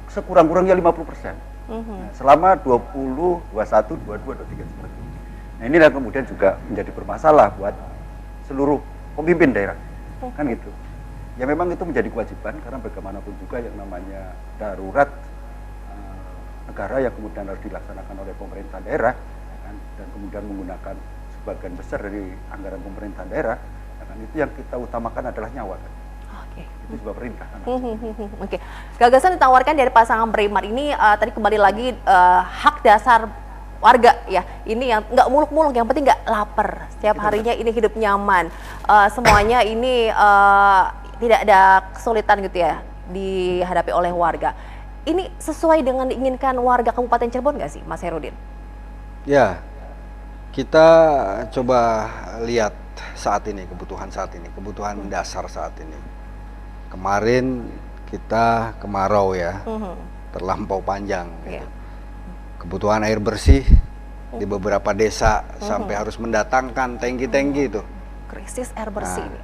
sekurang-kurangnya 50%. Nah, selama 20, 21, 22, 23 seperti itu. Nah, inilah kemudian juga menjadi bermasalah buat seluruh pemimpin daerah, kan gitu. Ya memang itu menjadi kewajiban karena bagaimanapun juga yang namanya darurat negara yang kemudian harus dilaksanakan oleh pemerintah daerah, kan? dan kemudian menggunakan sebagian besar dari anggaran pemerintahan daerah, ya kan, itu yang kita utamakan adalah nyawa kan. Oke. Itu sebuah perintah kan. Oke, gagasan ditawarkan dari pasangan Braemar ini tadi kembali lagi hak dasar warga ya. Ini yang nggak muluk-muluk, yang penting nggak lapar. Setiap harinya ini hidup nyaman. Semuanya ini tidak ada kesulitan gitu ya dihadapi oleh warga. Ini sesuai dengan diinginkan warga Kabupaten Cirebon nggak sih, Mas Herudin? Ya, kita coba lihat saat ini, kebutuhan saat ini, kebutuhan mendasar saat ini. Kemarin kita kemarau ya, terlampau panjang. Gitu. Kebutuhan air bersih di beberapa desa sampai harus mendatangkan tangki-tangki itu. Krisis air bersih ini.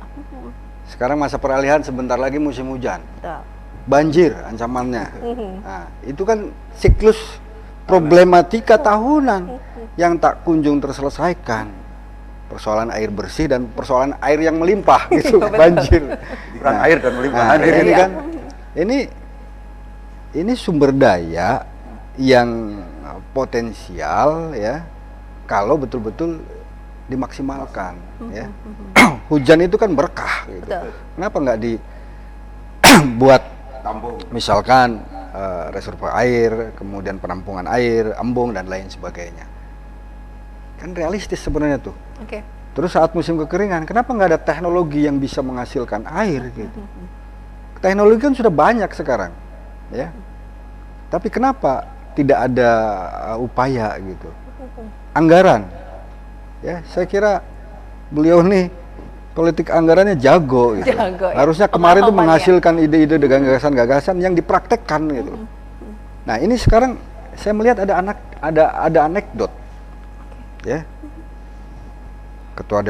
Sekarang masa peralihan, sebentar lagi musim hujan. Betul. Banjir ancamannya. Nah, itu kan siklus problematika tahunan yang tak kunjung terselesaikan. Persoalan air bersih dan persoalan air yang melimpah gitu, banjir. Kurang air dan melimpahan air ini kan ini sumber daya yang potensial ya kalau betul-betul dimaksimalkan ya. Hujan itu kan berkah gitu. Kenapa nggak dibuat Tampung. misalkan reservoir air, kemudian penampungan air, embung dan lain sebagainya. Kan realistis sebenarnya tuh. Oke. Terus saat musim kekeringan, kenapa nggak ada teknologi yang bisa menghasilkan air gitu? Teknologi kan sudah banyak sekarang, ya. Tapi kenapa tidak ada upaya gitu? Anggaran, ya. Saya kira beliau nih politik anggarannya jago gitu. Jago, ya. Harusnya kemarin tuh Pemahamannya. menghasilkan ide-ide dengan gagasan-gagasan yang dipraktekkan gitu. Nah, ini sekarang saya melihat ada anekdot. Ya. Ketua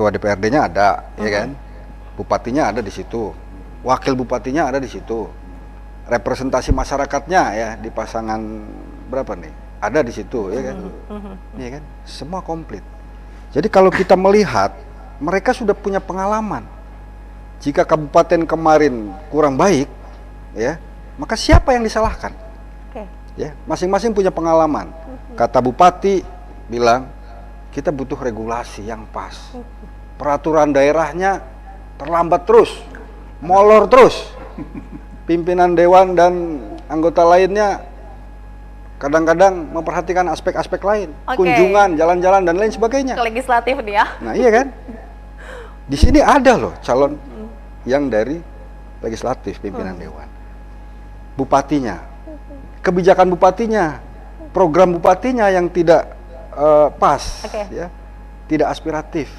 DPRD-nya ada, ya kan? Bupatinya ada di situ. Wakil bupatinya ada di situ. Representasi masyarakatnya ya di pasangan berapa nih? Ada di situ, ya kan? Iya kan? Semua komplit. Jadi kalau kita melihat mereka sudah punya pengalaman. Jika kabupaten kemarin kurang baik, ya, maka siapa yang disalahkan? Oke. Ya, masing-masing punya pengalaman. Kata bupati bilang, kita butuh regulasi yang pas. Peraturan daerahnya terlambat terus, molor terus. Pimpinan dewan dan anggota lainnya kadang-kadang memperhatikan aspek-aspek lain, kunjungan, jalan-jalan dan lain sebagainya. Ke legislatif nih ya. Nah, iya kan? Di sini ada loh calon yang dari legislatif, pimpinan dewan. Bupatinya, kebijakan bupatinya, program bupatinya yang tidak pas, ya, tidak aspiratif.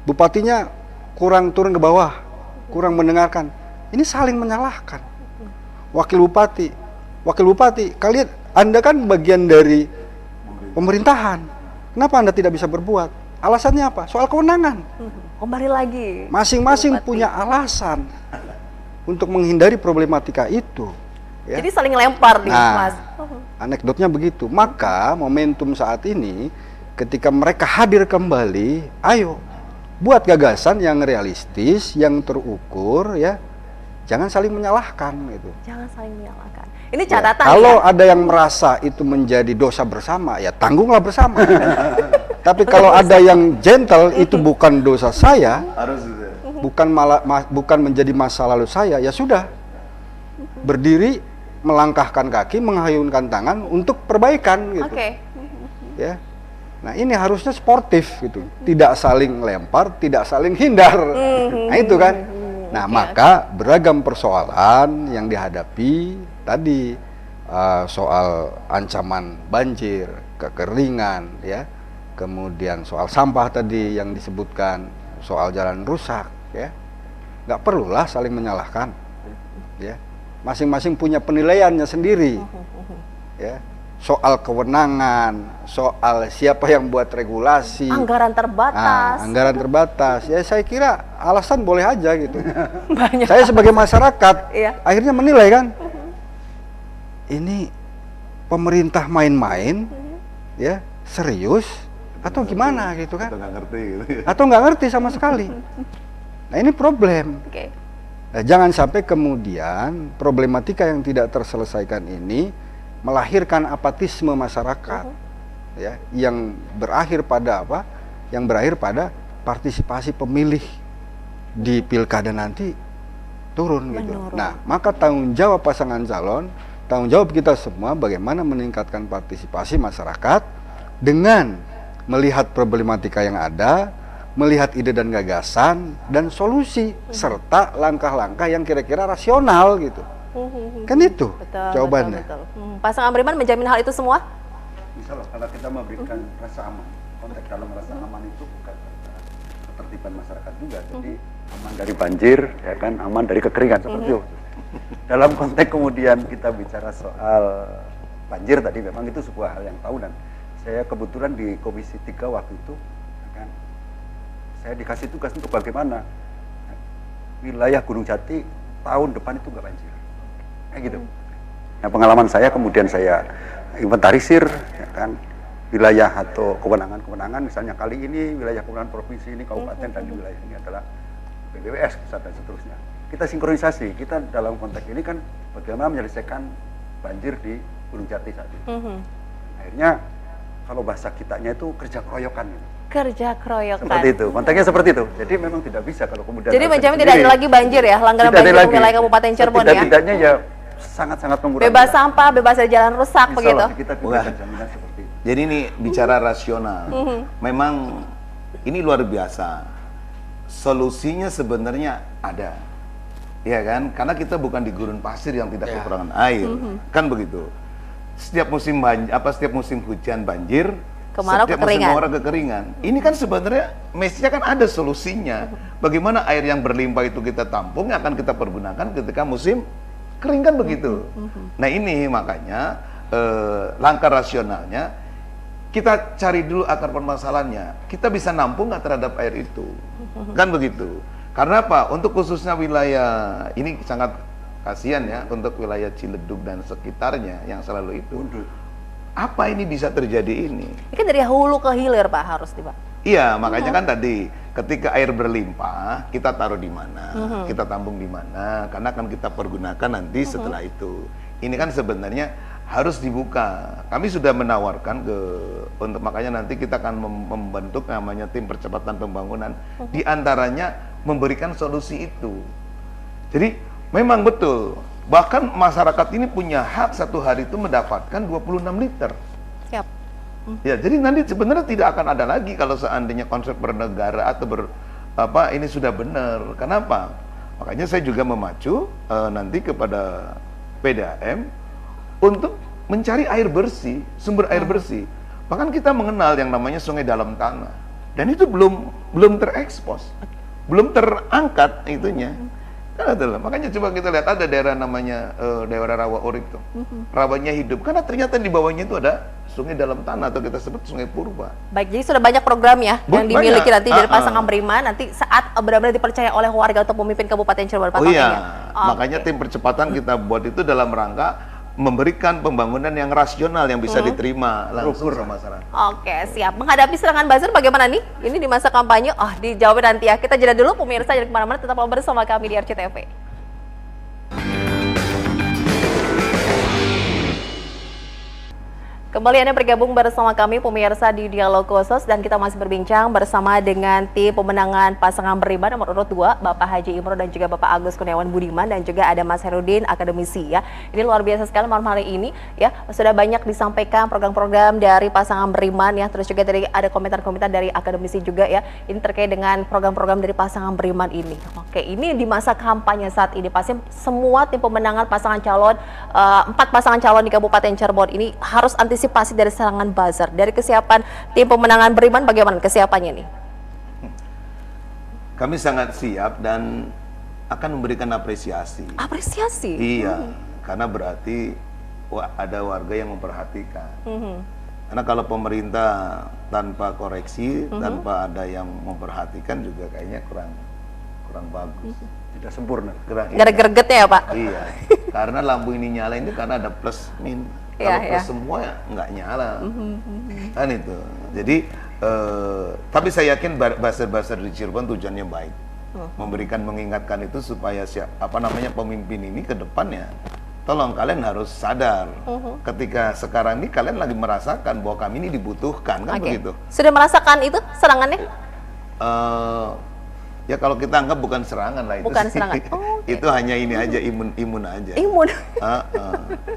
Bupatinya kurang turun ke bawah, kurang mendengarkan. Ini saling menyalahkan. Wakil bupati, kalian, Anda kan bagian dari pemerintahan. Kenapa Anda tidak bisa berbuat? Alasannya apa? Soal kewenangan. Kembali lagi. Masing-masing punya alasan untuk menghindari problematika itu. Ya. Jadi saling lempar nih, Mas. Anekdotnya begitu. Maka momentum saat ini, ketika mereka hadir kembali, ayo buat gagasan yang realistis, yang terukur, ya. Jangan saling menyalahkan gitu. Jangan saling menyalahkan. Ini catatan Kalau ya. ada yang merasa itu menjadi dosa bersama, ya tanggunglah bersama. Tapi kalau ada yang gentle, itu bukan dosa saya, Harus bukan menjadi masa lalu saya, ya sudah. Berdiri, melangkahkan kaki, menghayunkan tangan untuk perbaikan gitu. Oke. Ya. Nah, ini harusnya sportif gitu. Tidak saling lempar, tidak saling hindar. Nah, itu kan. Nah, maka beragam persoalan yang dihadapi tadi, soal ancaman banjir, kekeringan, ya, kemudian soal sampah tadi yang disebutkan, soal jalan rusak, ya, nggak perlulah saling menyalahkan, ya, masing-masing punya penilaiannya sendiri, ya, soal kewenangan, soal siapa yang buat regulasi, Anggaran terbatas. anggaran terbatas, ya saya kira alasan boleh aja gitu. Banyak. Saya sebagai masyarakat, Iya. akhirnya menilai kan, ini pemerintah main-main, ya, serius, atau gimana gitu kan? Atau nggak ngerti gitu. Atau nggak ngerti sama sekali. Nah, ini problem. Oke. Nah, jangan sampai kemudian problematika yang tidak terselesaikan ini melahirkan apatisme masyarakat. ya, yang berakhir pada apa? Yang berakhir pada partisipasi pemilih di pilkada nanti turun gitu. Nah, maka tanggung jawab pasangan calon, tanggung jawab kita semua bagaimana meningkatkan partisipasi masyarakat dengan melihat problematika yang ada, melihat ide dan gagasan dan solusi serta langkah-langkah yang kira-kira rasional gitu. Kan itu jawabannya. Betul. Pasangan beriman menjamin hal itu semua? Misal kalau kita memberikan rasa aman, konteks dalam rasa aman itu bukan ketertiban masyarakat juga, jadi aman dari banjir, ya kan, aman dari kekeringan seperti itu. Dalam konteks kemudian kita bicara soal banjir tadi, memang itu sebuah hal yang tahu, dan saya kebetulan di Komisi 3 waktu itu, ya kan, saya dikasih tugas untuk bagaimana wilayah Gunung Jati tahun depan itu nggak banjir, kayak gitu. Nah, pengalaman saya kemudian saya inventarisir, ya kan, wilayah atau kewenangan-kewenangan, misalnya kali ini wilayah kewenangan provinsi ini, kabupaten, dan di wilayah ini adalah BPWS pusat dan seterusnya. Kita sinkronisasi, kita dalam konteks ini kan bagaimana menyelesaikan banjir di Gunung Jati saat itu. Akhirnya kalau bahasa kitanya itu kerja keroyokan. Kerja keroyokan. Seperti itu, konteksnya seperti itu. Jadi memang tidak bisa kalau kemudian. Jadi menjamin tidak ada lagi banjir ya, langganan banjir di wilayah Kabupaten Cirebon ya. Tidak-tidaknya ya sangat-sangat mengurangi. Bebas sampah, bebas dari jalan rusak begitu. Kita berikan jaminan seperti itu. Jadi ini bicara rasional. Memang ini luar biasa. Solusinya sebenarnya ada. Ya kan? Karena kita bukan di gurun pasir yang tidak kekurangan air. Kan begitu. Setiap musim setiap musim hujan banjir, kemarau setiap kekeringan. musim kemarau kekeringan. Ini kan sebenarnya mestinya kan ada solusinya. Bagaimana air yang berlimpah itu kita tampung, yang akan kita pergunakan ketika musim kering, kan begitu. Nah, ini makanya langkah rasionalnya kita cari dulu akar permasalahannya. Kita bisa nampung nggak terhadap air itu, kan begitu. Karena apa? Untuk khususnya wilayah ini sangat kasihan ya, untuk wilayah Ciledug dan sekitarnya yang selalu itu. Apa ini bisa terjadi ini? Ini kan dari hulu ke hilir Pak harus Pak. Iya, makanya kan tadi ketika air berlimpah, kita taruh di mana, kita tampung di mana, karena akan kita pergunakan nanti setelah itu. Ini kan sebenarnya harus dibuka. Kami sudah menawarkan untuk makanya nanti kita akan membentuk namanya tim percepatan pembangunan, di antaranya memberikan solusi itu. Jadi memang betul, bahkan masyarakat ini punya hak satu hari itu mendapatkan 26 liter. Siap. Ya, jadi nanti sebenarnya tidak akan ada lagi kalau seandainya konsep bernegara atau ini sudah benar. Kenapa? Makanya saya juga memacu nanti kepada PDAM untuk mencari air bersih, sumber air bersih. Bahkan kita mengenal yang namanya sungai dalam tanah, dan itu belum terekspos, belum terangkat itunya. Makanya coba kita lihat ada daerah namanya daerah Rawa Urip tuh, rawanya hidup karena ternyata di bawahnya itu ada sungai dalam tanah atau kita sebut sungai purba. Baik, jadi sudah banyak program ya yang dimiliki nanti dari pasangan beriman nanti saat benar-benar dipercaya oleh warga untuk memimpin Kabupaten Cirebon. Oh iya, makanya tim percepatan kita buat itu dalam rangka memberikan pembangunan yang rasional yang bisa diterima langsung sama masyarakat. Oke, siap. Menghadapi serangan buzzer bagaimana nih? Ini di masa kampanye, dijawab nanti ya. Kita jeda dulu pemirsa, jangan kemana-mana, tetap bersama kami di RCTV. Kembali Anda bergabung bersama kami pemirsa di Dialog Khusus, dan kita masih berbincang bersama dengan tim pemenangan pasangan beriman nomor urut 2, Bapak Haji Imro dan juga Bapak Agus Kurniawan Budiman, dan juga ada Mas Herudin, akademisi ya. Ini luar biasa sekali malam hari ini ya, sudah banyak disampaikan program-program dari pasangan beriman ya, terus juga dari ada komentar-komentar dari akademisi juga ya. Ini terkait dengan program-program dari pasangan beriman ini. Oke, ini di masa kampanye saat ini pasti semua tim pemenangan pasangan calon 4 pasangan calon di Kabupaten Cirebon ini harus antisipasi dari serangan buzzer. Dari kesiapan tim pemenangan beriman bagaimana kesiapannya nih? Kami sangat siap dan akan memberikan apresiasi. Apresiasi? Iya, karena berarti ada warga yang memperhatikan. Karena kalau pemerintah tanpa koreksi, tanpa ada yang memperhatikan juga kayaknya kurang bagus. Tidak sempurna. Nggak ada gregetnya ya Pak? Iya, karena lampu ini nyala ini karena ada plus min. Kalau plus semua nggak nyala, kan itu. Jadi, tapi saya yakin buzzer-buzzer di Cirebon tujuannya baik, mengingatkan itu supaya pemimpin ini ke depannya tolong kalian harus sadar ketika sekarang ini kalian lagi merasakan bahwa kami ini dibutuhkan, kan begitu. Sudah merasakan itu serangannya? Ya kalau kita anggap bukan serangan lah itu. Bukan sih. serangan. Itu hanya ini aja, imun aja. Imun.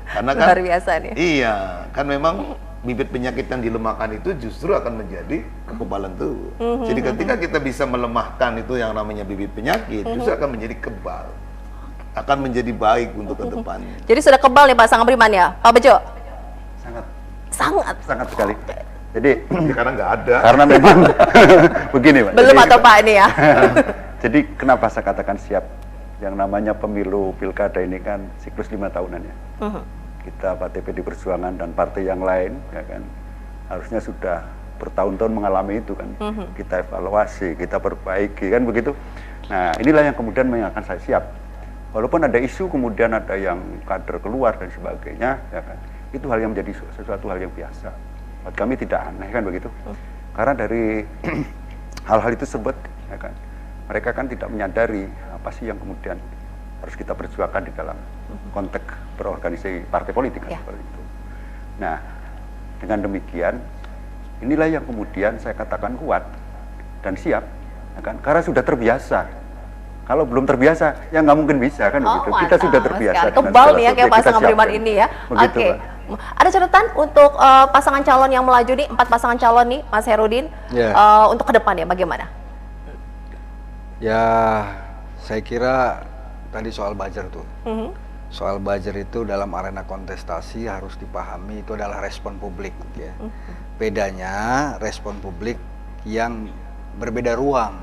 Karena kan Luar biasa nih. Iya, kan memang bibit penyakit yang dilemahkan itu justru akan menjadi kekebalan tubuh. Jadi ketika kita bisa melemahkan itu yang namanya bibit penyakit, justru akan menjadi kebal. Akan menjadi baik untuk ke depannya. Jadi sudah kebal nih Pak Sang Beriman ya, Pak Bejo? Sangat sekali. Jadi Karena nggak ada. karena memang begini, Pak. Belum Jadi, atau Pak ini ya? Jadi kenapa saya katakan siap? Yang namanya pemilu pilkada ini kan siklus 5 tahunan ya. Kita Partai PD Perjuangan dan partai yang lain ya kan harusnya sudah bertahun-tahun mengalami itu kan. Kita evaluasi, kita perbaiki kan begitu. Nah, inilah yang kemudian yang akan saya siap. Walaupun ada isu kemudian ada yang kader keluar dan sebagainya ya kan. Itu hal yang menjadi sesuatu hal yang biasa. Buat kami tidak aneh kan begitu. Karena dari hal-hal itu sebut ya kan. Mereka kan tidak menyadari apa sih yang kemudian harus kita perjuangkan di dalam konteks berorganisasi partai politik kan, seperti itu. Nah, dengan demikian inilah yang kemudian saya katakan kuat dan siap, ya kan? Karena sudah terbiasa. Kalau belum terbiasa, ya nggak mungkin bisa kan begitu. Kita sudah terbiasa. Kebal nih ya kayak pasangan Beriman ini ya. Oke. Ada catatan untuk pasangan calon yang melaju nih, 4 pasangan calon nih, Mas Herudin, untuk ke depan ya bagaimana? Ya, saya kira tadi soal buzzer tuh. Soal buzzer itu dalam arena kontestasi harus dipahami itu adalah respon publik ya. Bedanya respon publik yang berbeda ruang.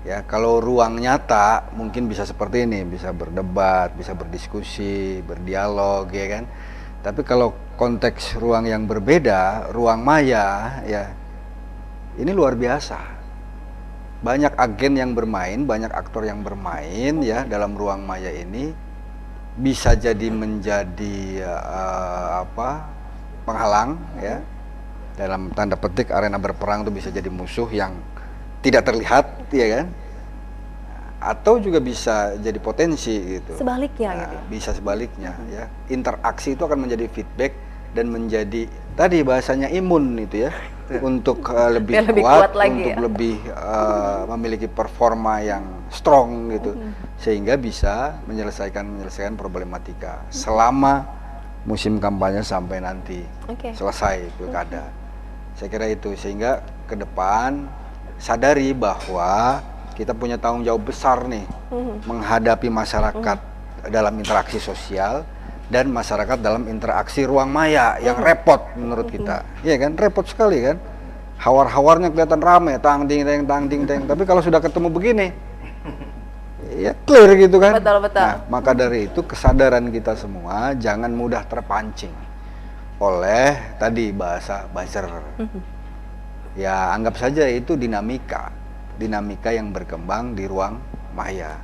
Ya, kalau ruang nyata mungkin bisa seperti ini, bisa berdebat, bisa berdiskusi, berdialog ya kan. Tapi kalau konteks ruang yang berbeda, ruang maya ya. Ini luar biasa. Banyak agen yang bermain, banyak aktor yang bermain ya dalam ruang maya ini, bisa jadi menjadi penghalang ya. Dalam tanda petik arena berperang itu bisa jadi musuh yang tidak terlihat ya kan. Atau juga bisa jadi potensi gitu. Sebaliknya gitu. Bisa sebaliknya ya. Interaksi itu akan menjadi feedback dan menjadi tadi bahasanya imun itu ya. Untuk lebih kuat lagi, untuk lebih memiliki performa yang strong gitu, sehingga bisa menyelesaikan problematika selama musim kampanye sampai nanti selesai pilkada. Saya kira itu, sehingga ke depan sadari bahwa kita punya tanggung jawab besar nih menghadapi masyarakat dalam interaksi sosial dan masyarakat dalam interaksi ruang maya yang repot menurut kita. Iya kan, repot sekali kan. Hawar-hawarnya kelihatan rame, tang ding teng. Tapi kalau sudah ketemu begini, ya clear gitu kan. Betul. Nah, maka dari itu kesadaran kita semua jangan mudah terpancing oleh tadi bahasa buzzer. Ya anggap saja itu dinamika yang berkembang di ruang maya.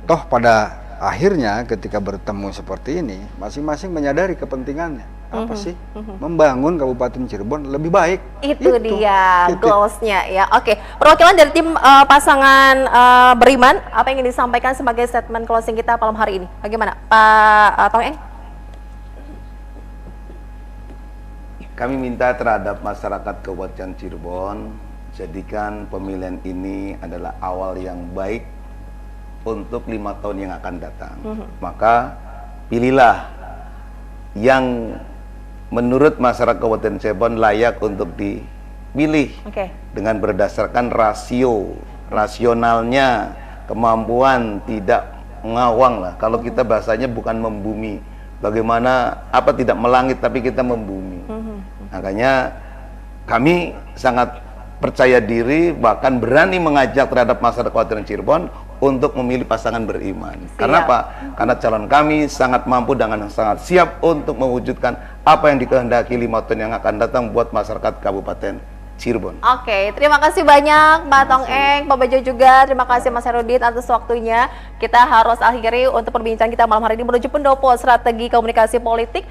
Toh pada akhirnya ketika bertemu seperti ini, masing-masing menyadari kepentingannya. Apa sih? Membangun Kabupaten Cirebon lebih baik. Itu dia goals-nya ya. Oke, perwakilan dari tim pasangan Beriman, apa yang ingin disampaikan sebagai statement closing kita malam hari ini? Bagaimana, Pak Tong Eng? Kami minta terhadap masyarakat Kabupaten Cirebon, jadikan pemilihan ini adalah awal yang baik untuk 5 tahun yang akan datang. Maka pilihlah yang menurut masyarakat Kabupaten Cirebon layak untuk dipilih dengan berdasarkan rasionalnya, kemampuan, tidak mengawang lah. Kalau kita bahasanya bukan membumi, bagaimana tidak melangit tapi kita membumi. Makanya kami sangat percaya diri, bahkan berani mengajak terhadap masyarakat Kabupaten Cirebon untuk memilih pasangan Beriman. Karena apa? Karena calon kami sangat mampu dan sangat siap untuk mewujudkan apa yang dikehendaki 5 tahun yang akan datang buat masyarakat Kabupaten Cirebon. Oke, terima kasih banyak Pak Tong Eng, Pak Bejo juga. Terima kasih Mas Herudin atas waktunya. Kita harus akhiri untuk perbincangan kita malam hari ini menuju pendopo strategi komunikasi politik.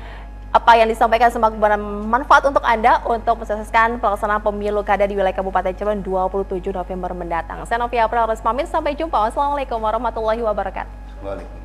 Apa yang disampaikan semoga bermanfaat untuk Anda untuk mensukseskan pelaksanaan pemilu kada di wilayah Kabupaten Cirebon 27 November mendatang. Saya Novia Pramila pamit, sampai jumpa. Wassalamualaikum warahmatullahi wabarakatuh. Waalaikumsalam.